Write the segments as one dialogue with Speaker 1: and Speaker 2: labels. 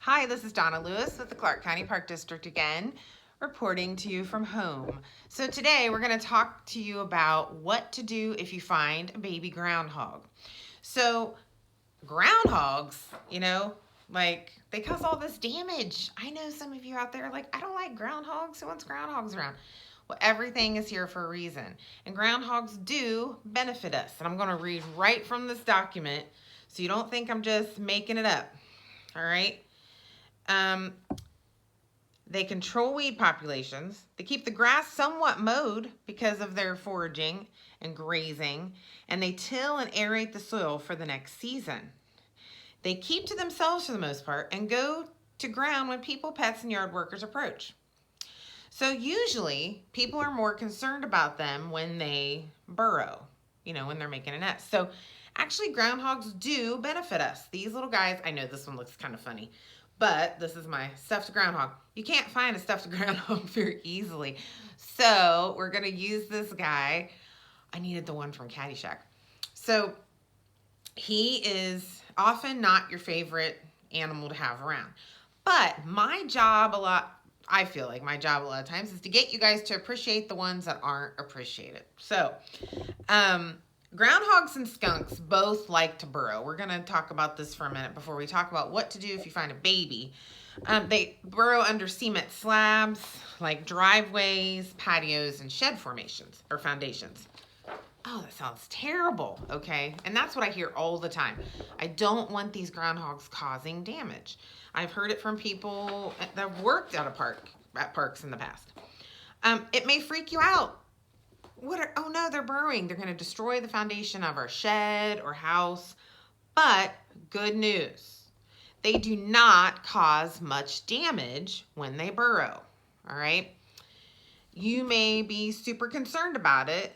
Speaker 1: Hi, this is Donna Lewis with the Clark County Park District again, reporting to you from home. So today we're going to talk to you about what to do if you find a baby groundhog. So groundhogs, they cause all this damage. I know some of you out there are like, I don't like groundhogs. Who wants groundhogs around? Well, everything is here for a reason. And groundhogs do benefit us. And I'm going to read right from this document so you don't think I'm just making it up. All right? They control weed populations. They keep the grass somewhat mowed because of their foraging and grazing, and they till and aerate the soil for the next season. They keep to themselves for the most part and go to ground when people, pets, and yard workers approach. So usually people are more concerned about them when they burrow, when they're making a nest. So actually groundhogs do benefit us. These little guys, I know this one looks kind of funny, but this is my stuffed groundhog. You can't find a stuffed groundhog very easily. So we're going to use this guy. I needed the one from Caddyshack. So he is often not your favorite animal to have around. But I feel like my job a lot of times is to get you guys to appreciate the ones that aren't appreciated. So, groundhogs and skunks both like to burrow. We're going to talk about this for a minute before we talk about what to do if you find a baby. They burrow under cement slabs, like driveways, patios, and shed formations or foundations. Oh, that sounds terrible, okay? And that's what I hear all the time. I don't want these groundhogs causing damage. I've heard it from people that have worked at parks in the past. It may freak you out. Oh no, they're burrowing. They're going to destroy the foundation of our shed or house. But good news. They do not cause much damage when they burrow, all right? You may be super concerned about it,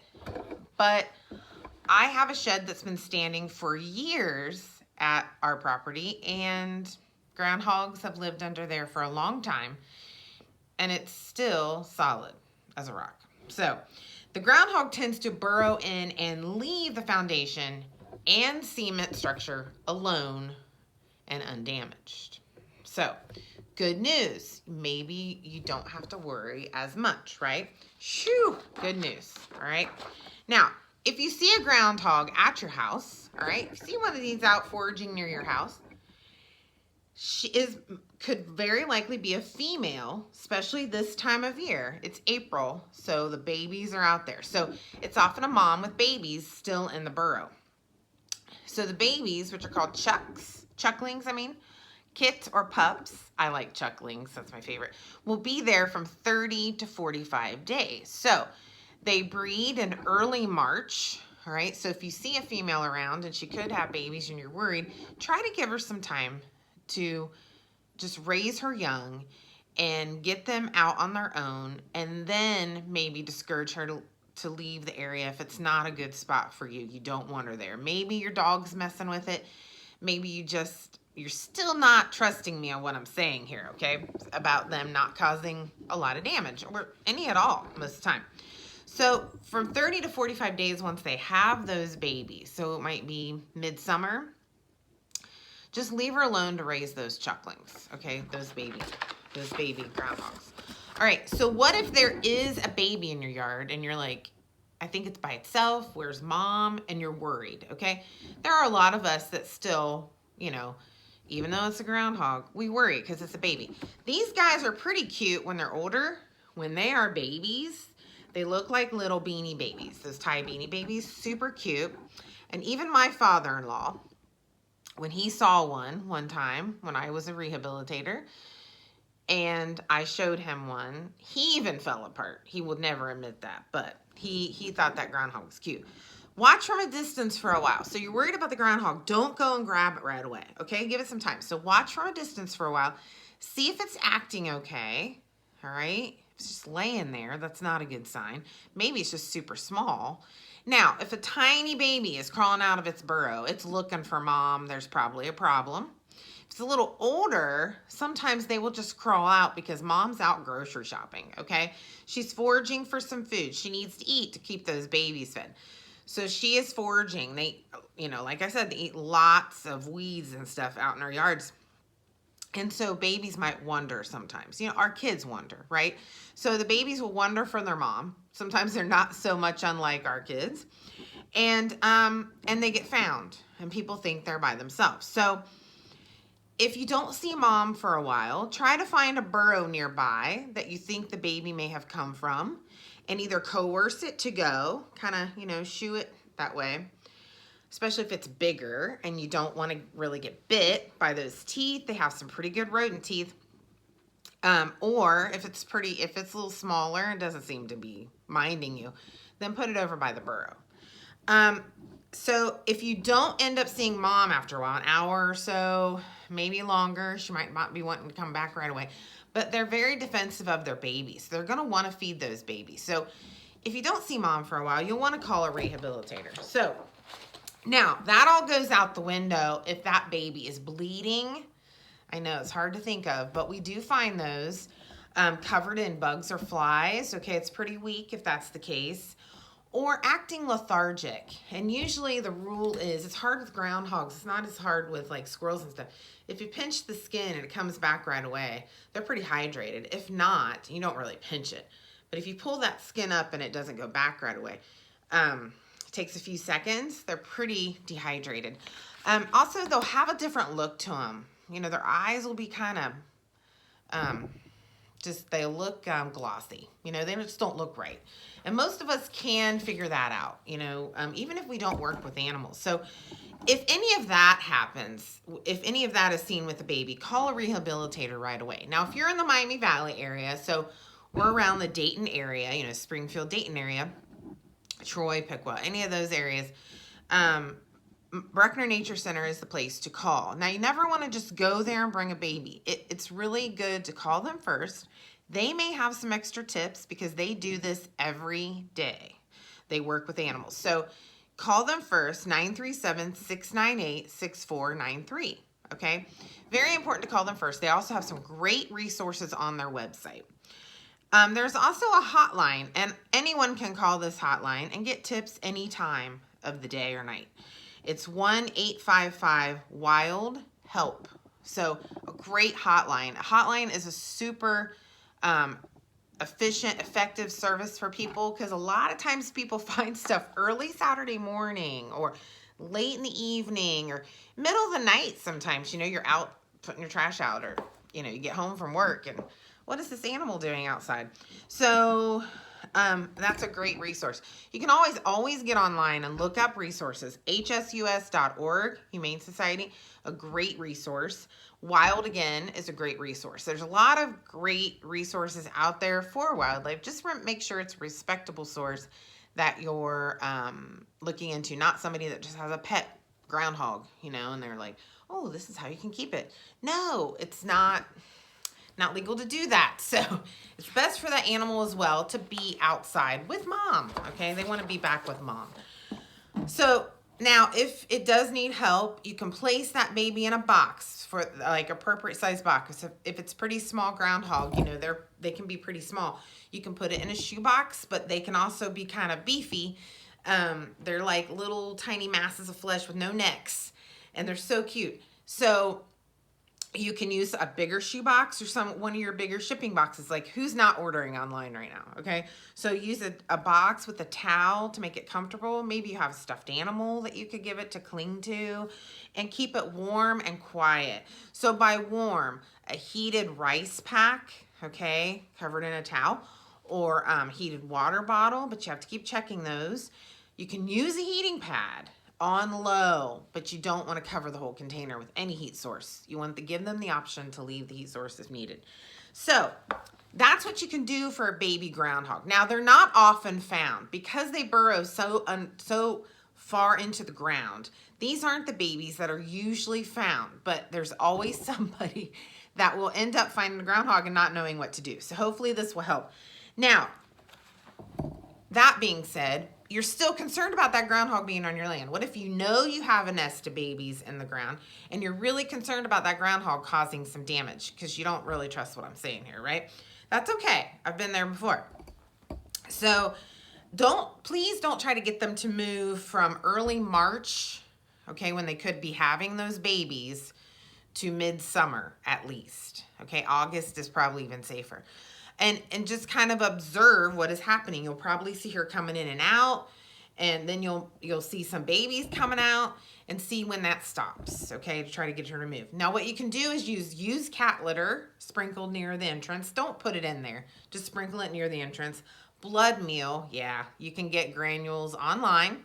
Speaker 1: but I have a shed that's been standing for years at our property, and groundhogs have lived under there for a long time, and it's still solid as a rock. So the groundhog tends to burrow in and leave the foundation and cement structure alone and undamaged. So good news. Maybe you don't have to worry as much, right? Shoo, good news, all right? Now, if you see a groundhog at your house, all right, if you see one of these out foraging near your house, could very likely be a female, especially this time of year. It's April, so the babies are out there. So it's often a mom with babies still in the burrow. So the babies, which are called chucklings, kits or pups, I like chucklings, that's my favorite, will be there from 30 to 45 days. So they breed in early March, all right? So if you see a female around and she could have babies and you're worried, try to give her some time to just raise her young and get them out on their own, and then maybe discourage her to leave the area if it's not a good spot for you. You don't want her there. Maybe your dog's messing with it. Maybe you're still not trusting me on what I'm saying here, okay? About them not causing a lot of damage, or any at all most of the time. So from 30 to 45 days once they have those babies, so it might be midsummer, just leave her alone to raise those chucklings, okay? Those baby groundhogs. All right, so what if there is a baby in your yard and you're like, I think it's by itself, where's mom? And you're worried, okay? There are a lot of us that still, even though it's a groundhog, we worry because it's a baby. These guys are pretty cute when they're older. When they are babies, they look like little beanie babies, those Thai beanie babies, super cute. And even my father-in-law, when he saw one time when I was a rehabilitator, and I showed him one, he even fell apart. He would never admit that, but he thought that groundhog was cute. Watch from a distance for a while. So you're worried about the groundhog, don't go and grab it right away, okay? Give it some time. So watch from a distance for a while. See if it's acting okay, all right? If it's just laying there, that's not a good sign. Maybe it's just super small. Now, if a tiny baby is crawling out of its burrow, it's looking for mom, there's probably a problem. If it's a little older, sometimes they will just crawl out because mom's out grocery shopping, okay? She's foraging for some food. She needs to eat to keep those babies fed. So she is foraging. They, like I said, they eat lots of weeds and stuff out in our yards. And so babies might wander sometimes. You know, our kids wander, right? So the babies will wander from their mom. Sometimes they're not so much unlike our kids. And they get found and people think they're by themselves. So if you don't see mom for a while, try to find a burrow nearby that you think the baby may have come from and either coerce it to go, kind of, you know, shoo it that way. Especially if it's bigger and you don't want to really get bit by those teeth. They have some pretty good rodent teeth. Or if it's a little smaller and doesn't seem to be minding you, then put it over by the burrow. So if you don't end up seeing mom after a while, an hour or so, maybe longer, she might not be wanting to come back right away. But they're very defensive of their babies. They're going to want to feed those babies. So if you don't see mom for a while, you'll want to call a rehabilitator. So now, that all goes out the window if that baby is bleeding. I know it's hard to think of, but we do find those covered in bugs or flies. Okay, it's pretty weak if that's the case. Or acting lethargic. And usually the rule is, it's hard with groundhogs. It's not as hard with like squirrels and stuff. If you pinch the skin and it comes back right away, they're pretty hydrated. If not, you don't really pinch it. But if you pull that skin up and it doesn't go back right away, takes a few seconds, they're pretty dehydrated. Also, they'll have a different look to them. You know, their eyes will be kind of, they look glossy. You know, they just don't look right. And most of us can figure that out, you know, even if we don't work with animals. So if any of that happens, if any of that is seen with a baby, call a rehabilitator right away. Now, if you're in the Miami Valley area, so we're around the Dayton area, you know, Springfield, Dayton area, Troy, Piqua, any of those areas, Bruckner Nature Center is the place to call. Now, you never want to just go there and bring a baby. It's really good to call them first. They may have some extra tips because they do this every day. They work with animals. So call them first, 937-698-6493. Okay? Very important to call them first. They also have some great resources on their website. There's also a hotline, and anyone can call this hotline and get tips any time of the day or night. It's 1-855-WILD-HELP. So a great hotline. A hotline is a super efficient, effective service for people because a lot of times people find stuff early Saturday morning or late in the evening or middle of the night sometimes. You know, you're out putting your trash out or, you know, you get home from work and what is this animal doing outside? So that's a great resource. You can always get online and look up resources. hsus.org, Humane Society, a great resource. Wild Again is a great resource. There's a lot of great resources out there for wildlife. Just make sure it's a respectable source that you're looking into, not somebody that just has a pet groundhog, you know, and they're like, oh, this is how you can keep it. No, it's not legal to do that. So it's best for that animal as well to be outside with mom. Okay, they want to be back with mom. So now if it does need help, you can place that baby in a box for like appropriate size box. If it's pretty small groundhog, you know, they can be pretty small. You can put it in a shoebox, but they can also be kind of beefy. They're like little tiny masses of flesh with no necks, and they're so cute. So you can use a bigger shoebox or one of your bigger shipping boxes. Like, who's not ordering online right now? Okay, so use a box with a towel to make it comfortable. Maybe you have a stuffed animal that you could give it to cling to, and keep it warm and quiet. So by warm, a heated rice pack, okay, covered in a towel, or heated water bottle, but you have to keep checking those. You can use a heating pad on low, but you don't want to cover the whole container with any heat source. You want to give them the option to leave the heat source if needed. So that's what you can do for a baby groundhog. Now, they're not often found because they burrow so far into the ground. These aren't the babies that are usually found, but there's always somebody that will end up finding the groundhog and not knowing what to do. So hopefully this will help. Now, that being said, you're still concerned about that groundhog being on your land. What if you know you have a nest of babies in the ground and you're really concerned about that groundhog causing some damage because you don't really trust what I'm saying here, right? That's okay. I've been there before. So please don't try to get them to move from early March, okay, when they could be having those babies, to midsummer at least. Okay, August is probably even safer. And just kind of observe what is happening. You'll probably see her coming in and out, and then you'll see some babies coming out, and see when that stops, okay, to try to get her to move. Now what you can do is use cat litter sprinkled near the entrance. Don't put it in there. Just sprinkle it near the entrance. Blood meal, yeah, you can get granules online.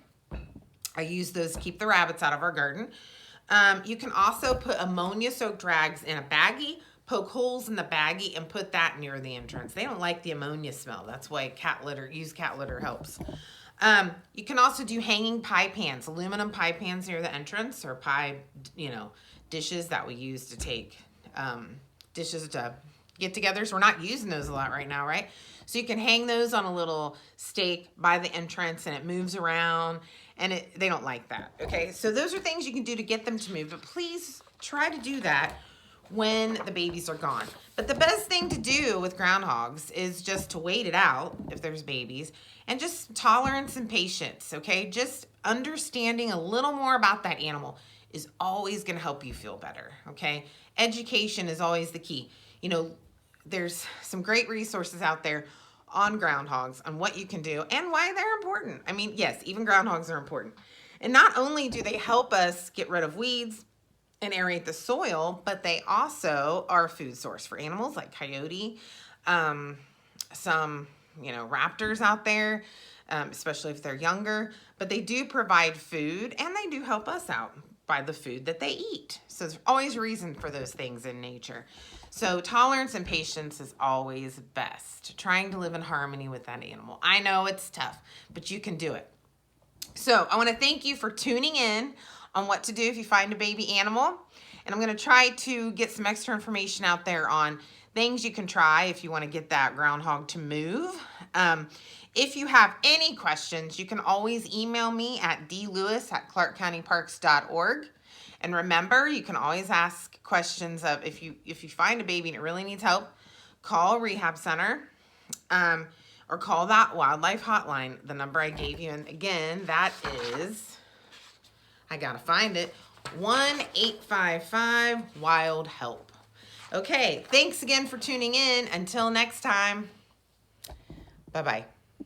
Speaker 1: I use those to keep the rabbits out of our garden. You can also put ammonia-soaked rags in a baggie, poke holes in the baggie, and put that near the entrance. They don't like the ammonia smell. That's why cat litter helps. You can also do hanging pie pans, aluminum pie pans near the entrance, or pie, dishes that we use to take dishes to get-togethers. We're not using those a lot right now, right? So you can hang those on a little stake by the entrance, and it moves around, and they don't like that, okay? So those are things you can do to get them to move, but please try to do that when the babies are gone. But the best thing to do with groundhogs is just to wait it out if there's babies, and just tolerance and patience, okay? Just understanding a little more about that animal is always going to help you feel better, okay? Education is always the key. There's some great resources out there on groundhogs, on what you can do and why they're important. I mean, yes, even groundhogs are important. And not only do they help us get rid of weeds and aerate the soil, but they also are a food source for animals like coyote, some, raptors out there, especially if they're younger. But they do provide food, and they do help us out by the food that they eat. So there's always a reason for those things in nature. So tolerance and patience is always best. Trying to live in harmony with that animal. I know it's tough, but you can do it. So I want to thank you for tuning in on what to do if you find a baby animal. And I'm going to try to get some extra information out there on things you can try if you want to get that groundhog to move. If you have any questions, you can always email me at dlewis@clarkcountyparks.org. And remember, you can always ask questions of if you find a baby and it really needs help, call a rehab center, or call that wildlife hotline, the number I gave you. And again, that is, I gotta find it, 1-855-WILD-HELP. Okay, thanks again for tuning in. Until next time, bye-bye.